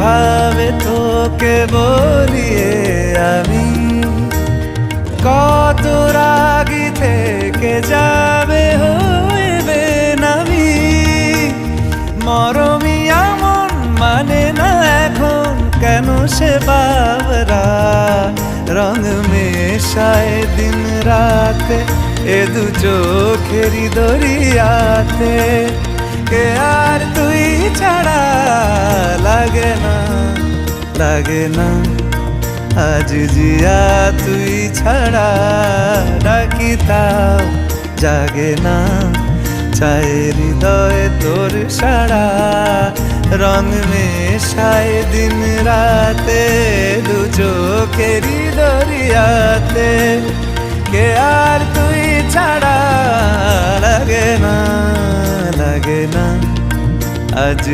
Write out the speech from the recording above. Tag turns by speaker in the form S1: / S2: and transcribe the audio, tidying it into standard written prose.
S1: ভাবে তোকে বলিয়ে আমি কত রাগি থেকে যাবে হইবে নামি মরমি এমন মানে না এখন কেন সে বাবরা রং মেশায় দিন রাতে এ দু চোখেরই দরিয়াতে কে আর তুই ছাড়া লাগে না আজ জিয়া তুই ছাড়া ডাকিতাম জাগে না চায় হৃদয় তোর সারা রং মেশায় দিন রাতে দু চোখেরই দরিয়াতে কে আর তুই ছাড়া লাগে না আজ